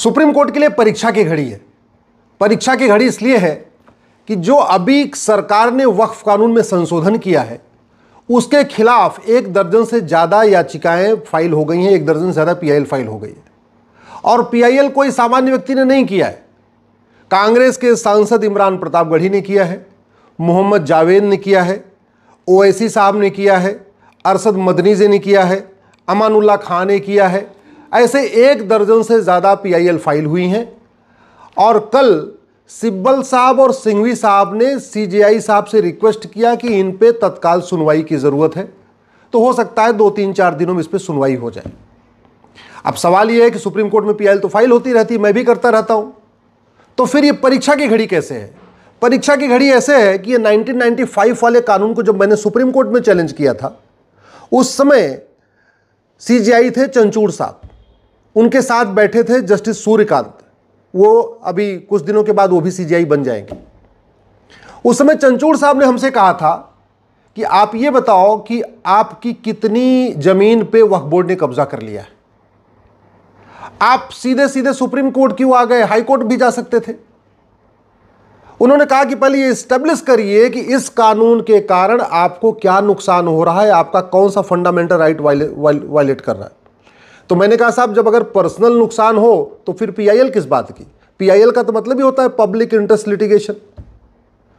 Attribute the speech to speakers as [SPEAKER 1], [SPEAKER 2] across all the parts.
[SPEAKER 1] Supreme court के लिए परीक्षा की घड़ी है। परीक्षा की घड़ी इसलिए है कि जो अभी सरकार ने वक्फ कानून में संशोधन किया है उसके खिलाफ 1 दर्जन से ज़्यादा याचिकाएं फाइल हो गई हैं, 1 दर्जन से ज़्यादा पीआईएल फाइल हो गई है। और पीआईएल कोई सामान्य व्यक्ति ने नहीं किया है। कांग्रेस के सांसद इमरान प्रतापगढ़ी ने किया है, मोहम्मद जावेद ने किया है, ओवैसी साहब ने किया है, अरशद मदनी जी ने किया है, अमानुल्लाह खान ने किया है। ऐसे 1 दर्जन से ज़्यादा पीआईएल फाइल हुई हैं। और कल सिब्बल साहब और सिंघवी साहब ने सीजेआई साहब से रिक्वेस्ट किया कि इन पे तत्काल सुनवाई की ज़रूरत है, तो हो सकता है 2-3-4 दिनों में इस पर सुनवाई हो जाए। अब सवाल यह है कि सुप्रीम कोर्ट में पीआईएल तो फाइल होती रहती, मैं भी करता रहता हूं, तो फिर ये परीक्षा की घड़ी कैसे है? परीक्षा की घड़ी ऐसे है कि ये 1995 वाले कानून को जब मैंने सुप्रीम कोर्ट में चैलेंज किया था, उस समय सीजेआई थे चंचूड़ साहब, उनके साथ बैठे थे जस्टिस सूर्यकांत, वो अभी कुछ दिनों के बाद वो भी सीजेआई बन जाएंगे। उस समय चंचूड़ साहब ने हमसे कहा था कि आप ये बताओ कि आपकी कितनी जमीन पे वक्फ बोर्ड ने कब्जा कर लिया है। आप सीधे सीधे सुप्रीम कोर्ट क्यों आ गए? हाई कोर्ट भी जा सकते थे। उन्होंने कहा कि पहले ये एस्टेब्लिश करिए कि इस कानून के कारण आपको क्या नुकसान हो रहा है, आपका कौन सा फंडामेंटल राइट वायलेट कर रहा है। तो मैंने कहा साहब, जब अगर पर्सनल नुकसान हो तो फिर पीआईएल किस बात की? पीआईएल का तो मतलब ही होता है पब्लिक इंटरेस्ट लिटिगेशन।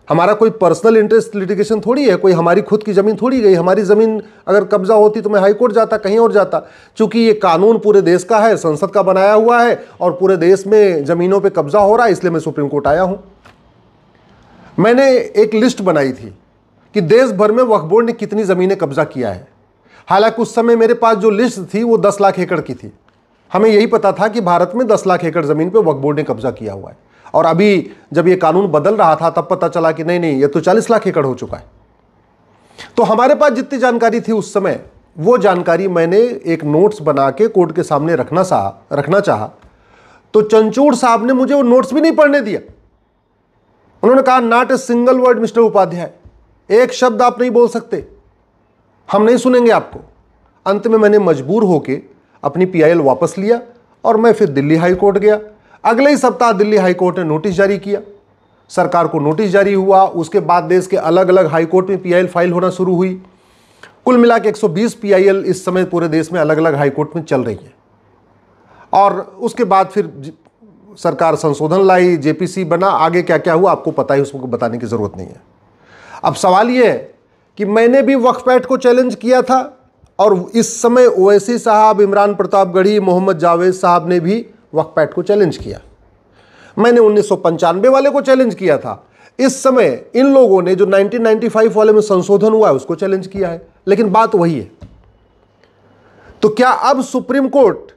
[SPEAKER 1] हमारा कोई पर्सनल इंटरेस्ट लिटिगेशन थोड़ी है, कोई हमारी खुद की ज़मीन थोड़ी गई। हमारी ज़मीन अगर कब्जा होती तो मैं हाई कोर्ट जाता, कहीं और जाता। चूंकि ये कानून पूरे देश का है, संसद का बनाया हुआ है और पूरे देश में ज़मीनों पर कब्जा हो रहा है, इसलिए मैं सुप्रीम कोर्ट आया हूँ। मैंने एक लिस्ट बनाई थी कि देश भर में वक्फ बोर्ड ने कितनी ज़मीनें कब्जा किया है। हालांकि उस समय मेरे पास जो लिस्ट थी वो 10 लाख एकड़ की थी। हमें यही पता था कि भारत में 10 लाख एकड़ ज़मीन पे वक्फ बोर्ड ने कब्जा किया हुआ है। और अभी जब ये कानून बदल रहा था तब पता चला कि नहीं, ये तो 40 लाख एकड़ हो चुका है। तो हमारे पास जितनी जानकारी थी उस समय, वो जानकारी मैंने एक नोट्स बना के कोर्ट के सामने रखना चाहा तो चंचूड़ साहब ने मुझे वो नोट्स भी नहीं पढ़ने दिया। उन्होंने कहा, not a single word mister Upadhyay, एक शब्द आप नहीं बोल सकते, हम नहीं सुनेंगे आपको। अंत में मैंने मजबूर होकर अपनी पीआईएल वापस लिया और मैं फिर दिल्ली हाई कोर्ट गया। अगले ही सप्ताह दिल्ली हाई कोर्ट ने नोटिस जारी किया, सरकार को नोटिस जारी हुआ। उसके बाद देश के अलग अलग हाई कोर्ट में पीआईएल फाइल होना शुरू हुई। कुल मिला के 120 पीआईएल इस समय पूरे देश में अलग अलग हाई कोर्ट में चल रही है। और उसके बाद फिर सरकार संशोधन लाई, जेपीसी बना, आगे क्या क्या हुआ आपको पता है, उसको बताने की जरूरत नहीं है। अब सवाल यह है कि मैंने भी वक्फ एक्ट को चैलेंज किया था और इस समय ओवैसी साहब, इमरान प्रतापगढ़ी, मोहम्मद जावेद साहब ने भी वक्फ एक्ट को चैलेंज किया। मैंने 1995 वाले को चैलेंज किया था। इस समय इन लोगों ने जो 1995 वाले में संशोधन हुआ है उसको चैलेंज किया है। लेकिन बात वही है। तो क्या अब सुप्रीम कोर्ट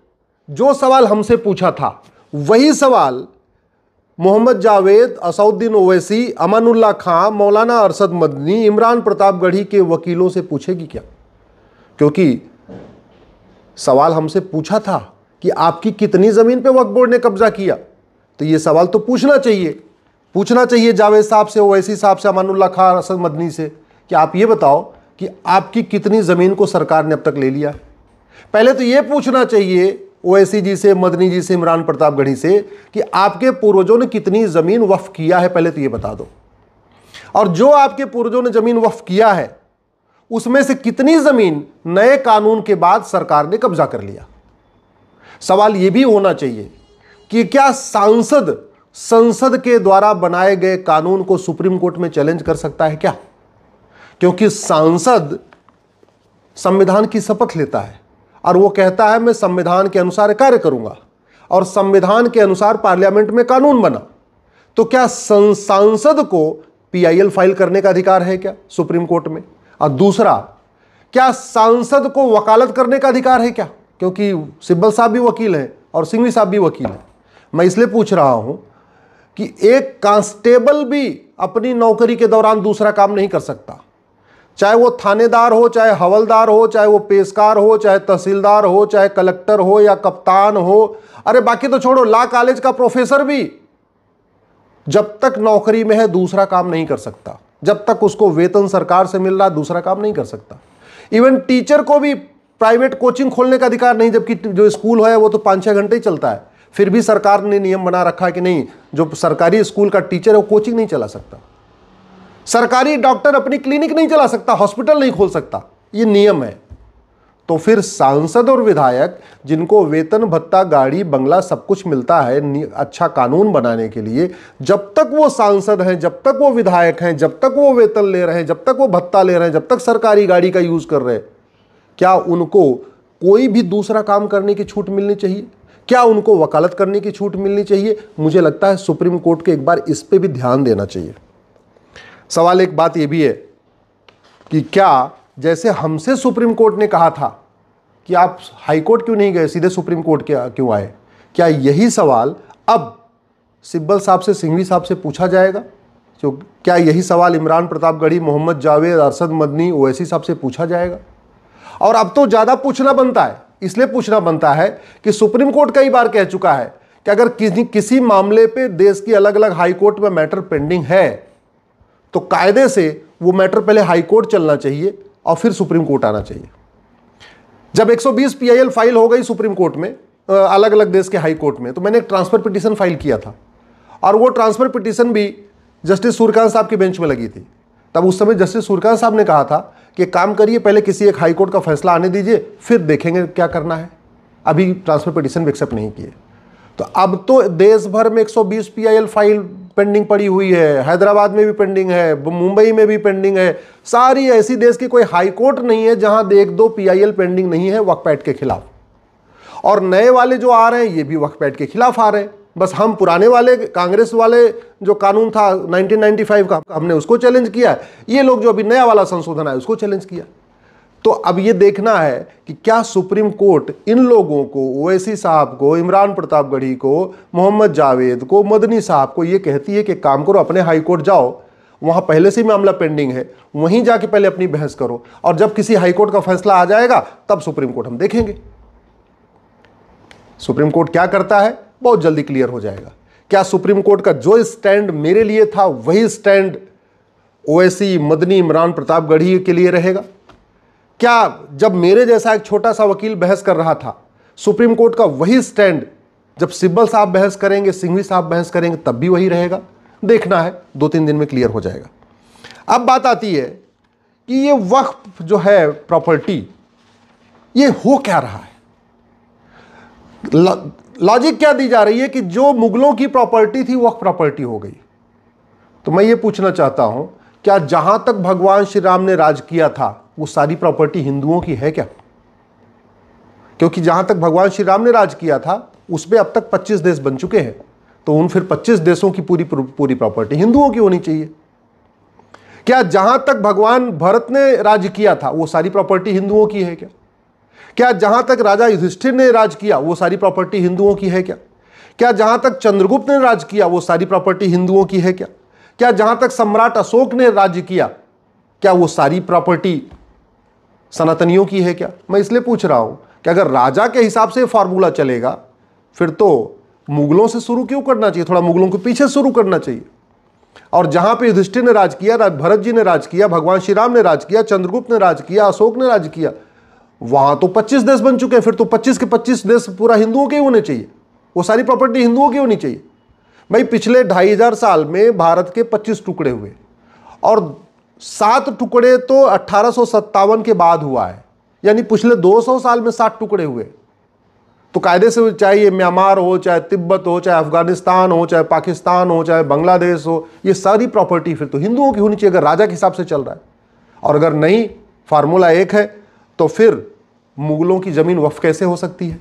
[SPEAKER 1] जो सवाल हमसे पूछा था वही सवाल मोहम्मद जावेद, असउद्दीन ओवैसी, अमानुल्लाह खान, मौलाना अरशद मदनी, इमरान प्रतापगढ़ी के वकीलों से पूछेगी क्या? क्योंकि सवाल हमसे पूछा था कि आपकी कितनी ज़मीन पे वक्फ बोर्ड ने कब्जा किया, तो ये सवाल तो पूछना चाहिए जावेद साहब से, ओवैसी साहब से, अमानुल्लाह खान, अरशद मदनी से कि आप ये बताओ कि आपकी कितनी ज़मीन को सरकार ने अब तक ले लिया। पहले तो ये पूछना चाहिए ओवैसी जी से, मदनी जी से, इमरान प्रतापगढ़ी से कि आपके पूर्वजों ने कितनी ज़मीन वक्फ किया है, पहले तो ये बता दो। और जो आपके पूर्वजों ने ज़मीन वक्फ किया है उसमें से कितनी ज़मीन नए कानून के बाद सरकार ने कब्जा कर लिया। सवाल ये भी होना चाहिए कि क्या संसद के द्वारा बनाए गए कानून को सुप्रीम कोर्ट में चैलेंज कर सकता है क्या? क्योंकि सांसद संविधान की शपथ लेता है और वो कहता है मैं संविधान के अनुसार कार्य करूंगा, और संविधान के अनुसार पार्लियामेंट में कानून बना। तो क्या सांसद को पीआईएल फाइल करने का अधिकार है क्या सुप्रीम कोर्ट में? और दूसरा, क्या सांसद को वकालत करने का अधिकार है क्या? क्योंकि सिब्बल साहब भी वकील हैं और सिंघवी साहब भी वकील हैं। मैं इसलिए पूछ रहा हूं कि एक कांस्टेबल भी अपनी नौकरी के दौरान दूसरा काम नहीं कर सकता, चाहे वो थानेदार हो, चाहे हवलदार हो, चाहे वो पेशकार हो, चाहे तहसीलदार हो, चाहे कलेक्टर हो या कप्तान हो। अरे बाकी तो छोड़ो, लॉ कॉलेज का प्रोफेसर भी जब तक नौकरी में है दूसरा काम नहीं कर सकता। जब तक उसको वेतन सरकार से मिल रहा है दूसरा काम नहीं कर सकता। इवन टीचर को भी प्राइवेट कोचिंग खोलने का अधिकार नहीं, जबकि जो स्कूल है वो तो 5-6 घंटे ही चलता है। फिर भी सरकार ने नियम बना रखा है कि नहीं, जो सरकारी स्कूल का टीचर है वो कोचिंग नहीं चला सकता, सरकारी डॉक्टर अपनी क्लिनिक नहीं चला सकता, हॉस्पिटल नहीं खोल सकता, ये नियम है। तो फिर सांसद और विधायक जिनको वेतन भत्ता गाड़ी बंगला सब कुछ मिलता है अच्छा कानून बनाने के लिए, जब तक वो सांसद हैं, जब तक वो विधायक हैं, जब तक वो वेतन ले रहे हैं, जब तक वो भत्ता ले रहे हैं, जब तक सरकारी गाड़ी का यूज कर रहे हैं, क्या उनको कोई भी दूसरा काम करने की छूट मिलनी चाहिए? क्या उनको वकालत करने की छूट मिलनी चाहिए? मुझे लगता है सुप्रीम कोर्ट के एक बार इस पे भी ध्यान देना चाहिए। सवाल एक बात यह भी है कि क्या जैसे हमसे सुप्रीम कोर्ट ने कहा था कि आप हाई कोर्ट क्यों नहीं गए, सीधे सुप्रीम कोर्ट क्यों आए, क्या यही सवाल अब सिब्बल साहब से, सिंघवी साहब से पूछा जाएगा? तो क्या यही सवाल इमरान प्रतापगढ़ी, मोहम्मद जावेद, अरशद मदनी, ओवैसी साहब से पूछा जाएगा? और अब तो ज़्यादा पूछना बनता है, इसलिए पूछना बनता है कि सुप्रीम कोर्ट कई बार कह चुका है कि अगर किसी मामले पे देश की अलग अलग हाई कोर्ट में मैटर पेंडिंग है तो कायदे से वो मैटर पहले हाई कोर्ट चलना चाहिए और फिर सुप्रीम कोर्ट आना चाहिए। जब 120 PIL फाइल हो गई सुप्रीम कोर्ट में, अलग अलग देश के हाई कोर्ट में, तो मैंने एक ट्रांसफर पिटीशन फाइल किया था और वो ट्रांसफर पिटीशन भी जस्टिस सूर्यकांत साहब की बेंच में लगी थी। तब उस समय जस्टिस सूर्यकांत साहब ने कहा था कि काम करिए, पहले किसी एक हाई कोर्ट का फैसला आने दीजिए, फिर देखेंगे क्या करना है। अभी ट्रांसफर पिटीशन भी एक्सेप्ट नहीं किए। तो अब तो देश भर में 120 PIL फाइल पेंडिंग पड़ी हुई है, हैदराबाद में भी पेंडिंग है, मुंबई में भी पेंडिंग है। सारी ऐसी देश की कोई हाई कोर्ट नहीं है जहां 1-2 PIL पेंडिंग नहीं है वक्फ एक्ट के खिलाफ। और नए वाले जो आ रहे हैं ये भी वक्फ एक्ट के खिलाफ आ रहे हैं। बस हम पुराने वाले कांग्रेस वाले जो कानून था 1995 का, हमने उसको चैलेंज किया, ये लोग जो अभी नया वाला संशोधन आया उसको चैलेंज किया। तो अब ये देखना है कि क्या सुप्रीम कोर्ट इन लोगों को, ओवैसी साहब को, इमरान प्रतापगढ़ी को, मोहम्मद जावेद को, मदनी साहब को, ये कहती है कि काम करो, अपने हाई कोर्ट जाओ, वहां पहले से मामला पेंडिंग है, वहीं जाके पहले अपनी बहस करो, और जब किसी हाई कोर्ट का फैसला आ जाएगा तब सुप्रीम कोर्ट हम देखेंगे। सुप्रीम कोर्ट क्या करता है बहुत जल्दी क्लियर हो जाएगा। क्या सुप्रीम कोर्ट का जो स्टैंड मेरे लिए था वही स्टैंड ओवैसी, मदनी, इमरान प्रतापगढ़ी के लिए रहेगा? क्या जब मेरे जैसा एक छोटा सा वकील बहस कर रहा था, सुप्रीम कोर्ट का वही स्टैंड जब सिब्बल साहब बहस करेंगे, सिंघवी साहब बहस करेंगे, तब भी वही रहेगा? देखना है, 2-3 दिन में क्लियर हो जाएगा। अब बात आती है कि ये वक्फ जो है प्रॉपर्टी, ये हो क्या रहा है? लॉजिक क्या दी जा रही है कि जो मुगलों की प्रॉपर्टी थी वक्फ प्रॉपर्टी हो गई। तो मैं ये पूछना चाहता हूं, क्या जहां तक भगवान श्री राम ने राज किया था वो सारी प्रॉपर्टी हिंदुओं की है क्या? क्योंकि जहां तक भगवान श्री राम ने राज किया था उसमें अब तक 25 देश बन चुके हैं, तो उन फिर 25 देशों की पूरी प्रॉपर्टी हिंदुओं की होनी चाहिए। क्या जहां तक भगवान भरत ने राज किया था वो सारी प्रॉपर्टी हिंदुओं की है क्या? क्या जहां तक राजा युधिष्ठिर ने राज किया वो सारी प्रॉपर्टी हिंदुओं की है क्या? क्या जहां तक चंद्रगुप्त ने राज किया वो सारी प्रॉपर्टी हिंदुओं की है क्या? क्या जहां तक सम्राट अशोक ने राज्य किया क्या वो सारी प्रॉपर्टी सनातनियों की है क्या? मैं इसलिए पूछ रहा हूं कि अगर राजा के हिसाब से फॉर्मूला चलेगा फिर तो मुगलों से शुरू क्यों करना चाहिए, थोड़ा मुगलों के पीछे शुरू करना चाहिए। और जहां पे युधिष्ठिर ने राज किया, भरत जी ने राज किया, भगवान श्री राम ने राज किया, चंद्रगुप्त ने राज किया, अशोक ने राज किया, वहां तो 25 देश बन चुके हैं, फिर तो 25 के 25 देश पूरा हिंदुओं के होने चाहिए, वो सारी प्रॉपर्टी हिंदुओं की होनी चाहिए। भाई पिछले 2500 साल में भारत के 25 टुकड़े हुए और 7 टुकड़े तो 1857 के बाद हुआ है, यानी पिछले 200 साल में 7 टुकड़े हुए। तो कायदे से चाहे ये म्यांमार हो, चाहे तिब्बत हो, चाहे अफगानिस्तान हो, चाहे पाकिस्तान हो, चाहे बांग्लादेश हो, ये सारी प्रॉपर्टी फिर तो हिंदुओं की होनी चाहिए अगर राजा के हिसाब से चल रहा है। और अगर नहीं, फार्मूला एक है, तो फिर मुगलों की जमीन वक्फ कैसे हो सकती है?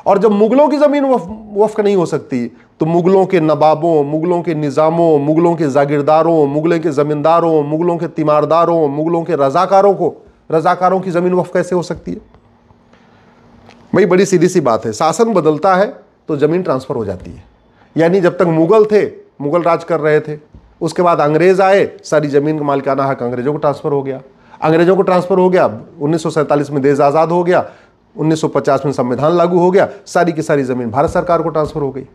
[SPEAKER 1] और जब मुगलों की जमीन वक्फ नहीं हो सकती तो मुगलों के नवाबों, मुगलों के निज़ामों, मुगलों के जागीरदारों, मुगलों के जमींदारों, मुगलों के तीमारदारों, मुगलों के रजाकारों की जमीन वक्फ कैसे हो सकती है? भाई बड़ी सीधी सी बात है, शासन बदलता है तो जमीन ट्रांसफर हो जाती है। यानी जब तक मुगल थे, मुगल राज कर रहे थे, उसके बाद अंग्रेज आए, सारी जमीन का मालिकाना हक अंग्रेजों को ट्रांसफर हो गया। अंग्रेजों को ट्रांसफर हो गया, 1947 में देश आज़ाद हो गया, 1950 में संविधान लागू हो गया, सारी की सारी जमीन भारत सरकार को ट्रांसफर हो गई।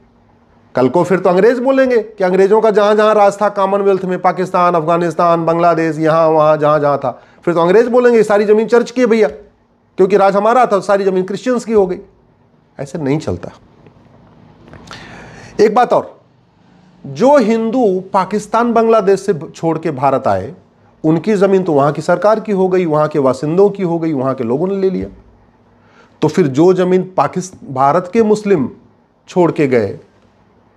[SPEAKER 1] कल को फिर तो अंग्रेज बोलेंगे कि अंग्रेजों का जहां जहां राज था कॉमनवेल्थ में, पाकिस्तान, अफगानिस्तान, बांग्लादेश, यहां वहां जहां जहां था, फिर तो अंग्रेज बोलेंगे सारी जमीन चर्च की है भैया, क्योंकि राज हमारा था, सारी जमीन क्रिश्चियंस की हो गई। ऐसे नहीं चलता। एक बात और, जो हिंदू पाकिस्तान बांग्लादेश से छोड़ के भारत आए, उनकी जमीन तो वहां की सरकार की हो गई, वहां के वासिंदों की हो गई, वहां के लोगों ने ले लिया। तो फिर जो जमीन भारत के मुस्लिम छोड़ के गए,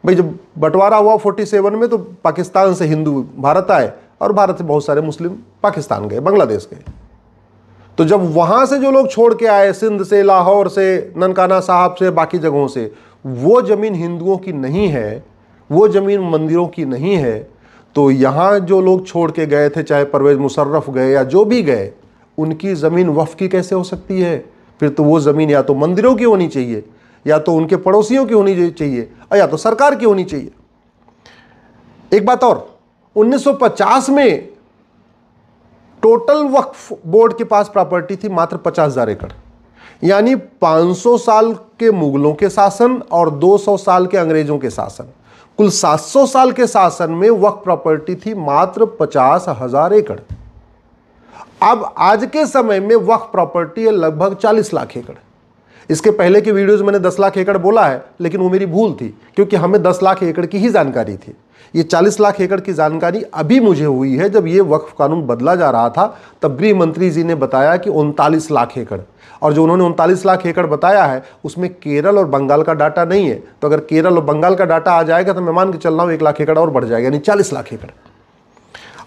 [SPEAKER 1] भाई जब बंटवारा हुआ 47 में, तो पाकिस्तान से हिंदू भारत आए और भारत से बहुत सारे मुस्लिम पाकिस्तान गए, बांग्लादेश गए। तो जब वहां से जो लोग छोड़ के आए, सिंध से, लाहौर से, ननकाना साहब से, बाकी जगहों से, वो जमीन हिंदुओं की नहीं है, वो जमीन मंदिरों की नहीं है, तो यहां जो लोग छोड़ के गए थे, चाहे परवेज मुशर्रफ गए या जो भी गए, उनकी जमीन वक्फ की कैसे हो सकती है? फिर तो वो जमीन या तो मंदिरों की होनी चाहिए, या तो उनके पड़ोसियों की होनी चाहिए, या तो सरकार की होनी चाहिए। एक बात और, 1950 में टोटल वक्फ बोर्ड के पास प्रॉपर्टी थी मात्र 50,000 एकड़, यानी 500 साल के मुगलों के शासन और 200 साल के अंग्रेजों के शासन, कुल 700 साल के शासन में वक्फ प्रॉपर्टी थी मात्र 50,000 एकड़। अब आज के समय में वक्फ प्रॉपर्टी है लगभग 40 लाख एकड़। इसके पहले के वीडियोज मैंने 10 लाख एकड़ बोला है, लेकिन वो मेरी भूल थी, क्योंकि हमें 10 लाख एकड़ की ही जानकारी थी। ये 40 लाख एकड़ की जानकारी अभी मुझे हुई है, जब ये वक्फ कानून बदला जा रहा था, तब गृह मंत्री जी ने बताया कि 39 लाख एकड़, और जो उन्होंने 39 लाख एकड़ बताया है, उसमें केरल और बंगाल का डाटा नहीं है। तो अगर केरल और बंगाल का डाटा आ जाएगा तो मैं मान के चल रहा हूँ 1 लाख एकड़ और बढ़ जाएगा, यानी 40 लाख एकड़।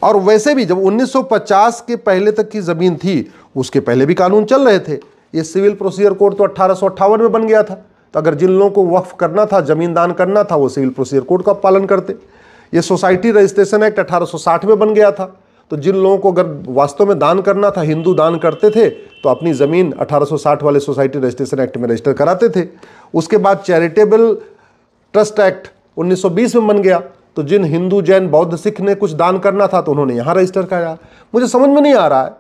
[SPEAKER 1] और वैसे भी जब 1950 के पहले तक की जमीन थी, उसके पहले भी कानून चल रहे थे। ये सिविल प्रोसीजर कोड तो 1858 में बन गया था, तो अगर जिन लोगों को वक्फ करना था, जमीन दान करना था, वो सिविल प्रोसीजर कोड का पालन करते। ये सोसाइटी रजिस्ट्रेशन एक्ट 1860 में बन गया था, तो जिन लोगों को अगर वास्तव में दान करना था, हिंदू दान करते थे, तो अपनी ज़मीन 1860 वाले सोसाइटी रजिस्ट्रेशन एक्ट में रजिस्टर कराते थे। उसके बाद चैरिटेबल ट्रस्ट एक्ट 1920 में बन गया, तो जिन हिंदू, जैन, बौद्ध, सिख ने कुछ दान करना था, तो उन्होंने यहाँ रजिस्टर कराया। मुझे समझ में नहीं आ रहा है,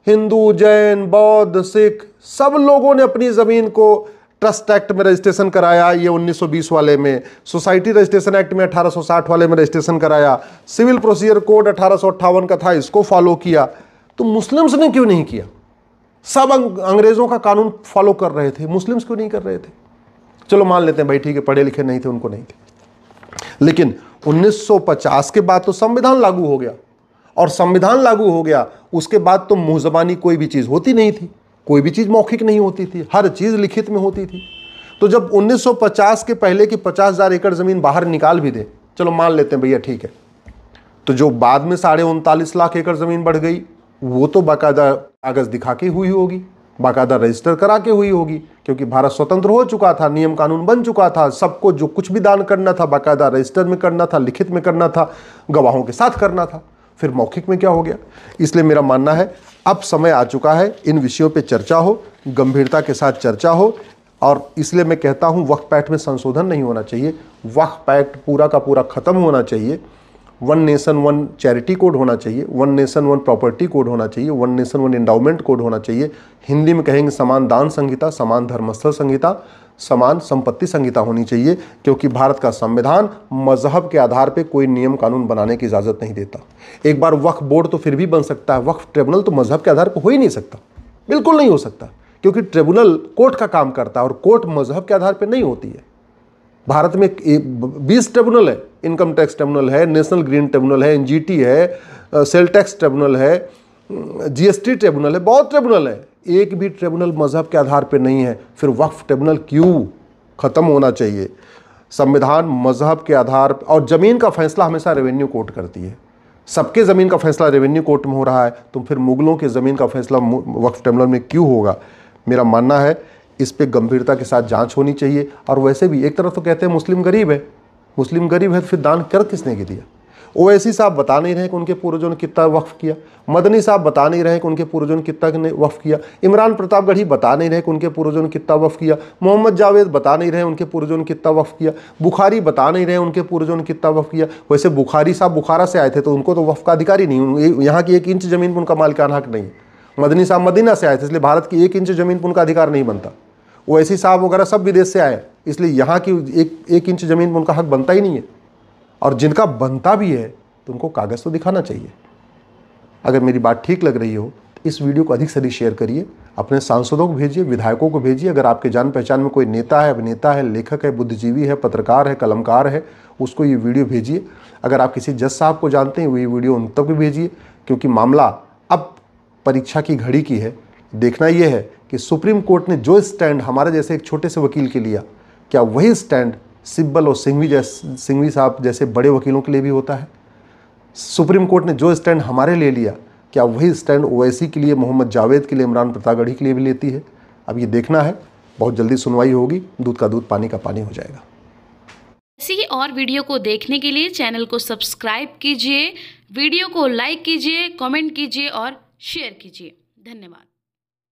[SPEAKER 1] हिंदू, जैन, बौद्ध, सिख सब लोगों ने अपनी ज़मीन को ट्रस्ट एक्ट में रजिस्ट्रेशन कराया, ये 1920 वाले में, सोसाइटी रजिस्ट्रेशन एक्ट में 1860 वाले में रजिस्ट्रेशन कराया, सिविल प्रोसीजर कोड 1858 का था, इसको फॉलो किया। तो मुस्लिम्स ने क्यों नहीं किया? सब अंग्रेज़ों का कानून फॉलो कर रहे थे, मुस्लिम्स क्यों नहीं कर रहे थे? चलो मान लेते हैं भाई, ठीक है, पढ़े लिखे नहीं थे, उनको नहीं थे। लेकिन 1950 के बाद तो संविधान लागू हो गया, और संविधान लागू हो गया उसके बाद तो मुंह ज़बानी कोई भी चीज़ होती नहीं थी, कोई भी चीज़ मौखिक नहीं होती थी, हर चीज़ लिखित में होती थी। तो जब 1950 के पहले की 50,000 एकड़ ज़मीन बाहर निकाल भी दे, चलो मान लेते हैं भैया ठीक है, तो जो बाद में 39.5 लाख एकड़ ज़मीन बढ़ गई, वो तो बाकायदा कागज़ दिखा के हुई होगी, बाकायदा रजिस्टर करा के हुई होगी, क्योंकि भारत स्वतंत्र हो चुका था, नियम कानून बन चुका था, सबको जो कुछ भी दान करना था बाकायदा रजिस्टर में करना था, लिखित में करना था, गवाहों के साथ करना था। फिर मौखिक में क्या हो गया? इसलिए मेरा मानना है अब समय आ चुका है, इन विषयों पे चर्चा हो, गंभीरता के साथ चर्चा हो। और इसलिए मैं कहता हूँ वक्फ एक्ट में संशोधन नहीं होना चाहिए, वक्फ एक्ट पूरा का पूरा ख़त्म होना चाहिए। 1 नेशन 1 चैरिटी कोड होना चाहिए, 1 नेशन 1 प्रॉपर्टी कोड होना चाहिए, 1 नेशन 1 एंडाउमेंट कोड होना चाहिए। हिंदी में कहेंगे समान दान संहिता, समान धर्मस्थल संहिता, समान संपत्ति संहिता होनी चाहिए, क्योंकि भारत का संविधान मजहब के आधार पर कोई नियम कानून बनाने की इजाज़त नहीं देता। एक बार वक्फ बोर्ड तो फिर भी बन सकता है, वक्फ ट्रिब्यूनल तो मजहब के आधार पर हो ही नहीं सकता, बिल्कुल नहीं हो सकता, क्योंकि ट्रिब्यूनल कोर्ट का काम करता है और कोर्ट मजहब के आधार पर नहीं होती है। भारत में 20 ट्रिब्यूनल है, इनकम टैक्स ट्रिब्यूनल है, नेशनल ग्रीन ट्रिब्यूनल है, एनजीटी है, सेल टैक्स ट्रिब्यूनल है, जीएसटी ट्रिब्यूनल है, बहुत ट्रिब्यूनल है, एक भी ट्रिब्यूनल मजहब के आधार पर नहीं है। फिर वक्फ ट्रिब्यूनल क्यों? ख़त्म होना चाहिए। संविधान मजहब के आधार पर, और ज़मीन का फैसला हमेशा रेवेन्यू कोर्ट करती है, सबके ज़मीन का फैसला रेवेन्यू कोर्ट में हो रहा है, तो फिर मुगलों के ज़मीन का फैसला वक्फ ट्रिब्यूनल में क्यों होगा? मेरा मानना है इस पे गंभीरता के साथ जांच होनी चाहिए। और वैसे भी एक तरफ तो कहते हैं मुस्लिम गरीब है, मुस्लिम गरीब है तो फिर दान कर किसने के दिया? ओवैसी साहब बता नहीं रहे कि उनके पूर्वजों ने कितना वक्फ किया, मदनी साहब बता नहीं रहे कि उनके पूर्वजों ने कितना वक्फ किया, इमरान प्रतापगढ़ी बता नहीं रहे कि उनके पूर्वजों ने कितना वक्फ किया, मोहम्मद जावेद बता नहीं रहे उनके पूर्वजों ने कितना वक्फ किया, बुखारी बता नहीं रहे उनके पूर्वजों ने कितना वक्फ किया। वैसे बुखारी साहब बुखारा से आए थे, तो उनको तो वक्फ का अधिकार ही नहीं, यहाँ की 1 इंच ज़मीन पर उनका मालिकाना हक नहीं। मदनी साहब मदीना से आए थे, इसलिए भारत की 1 इंच ज़मीन पर उनका अधिकार नहीं बनता। ओवैसी साहब वगैरह सब विदेश से आए, इसलिए यहाँ की एक इंच ज़मीन पर उनका हक बनता ही नहीं है। और जिनका बनता भी है तो उनको कागज़ तो दिखाना चाहिए। अगर मेरी बात ठीक लग रही हो इस वीडियो को अधिक से अधिक शेयर करिए, अपने सांसदों को भेजिए, विधायकों को भेजिए। अगर आपके जान पहचान में कोई नेता है, अभिनेता है, लेखक है, बुद्धिजीवी है, पत्रकार है, कलमकार है, उसको ये वीडियो भेजिए। अगर आप किसी जज साहब को जानते हैं, वो ये वीडियो उन तक भी भेजिए, क्योंकि मामला अब परीक्षा की घड़ी की है। देखना यह है कि सुप्रीम कोर्ट ने जो स्टैंड हमारे जैसे एक छोटे से वकील के लिया, क्या वही स्टैंड सिब्बल और सिंघवी साहब जैसे बड़े वकीलों के लिए भी होता है? सुप्रीम कोर्ट ने जो स्टैंड हमारे लिए लिया, क्या वही स्टैंड ओवैसी के लिए, मोहम्मद जावेद के लिए, इमरान प्रतापगढ़ी के लिए भी लेती है? अब ये देखना है। बहुत जल्दी सुनवाई होगी, दूध का दूध पानी का पानी हो जाएगा।
[SPEAKER 2] ऐसी ही और वीडियो को देखने के लिए चैनल को सब्सक्राइब कीजिए, वीडियो को लाइक कीजिए, कमेंट कीजिए और शेयर कीजिए। धन्यवाद।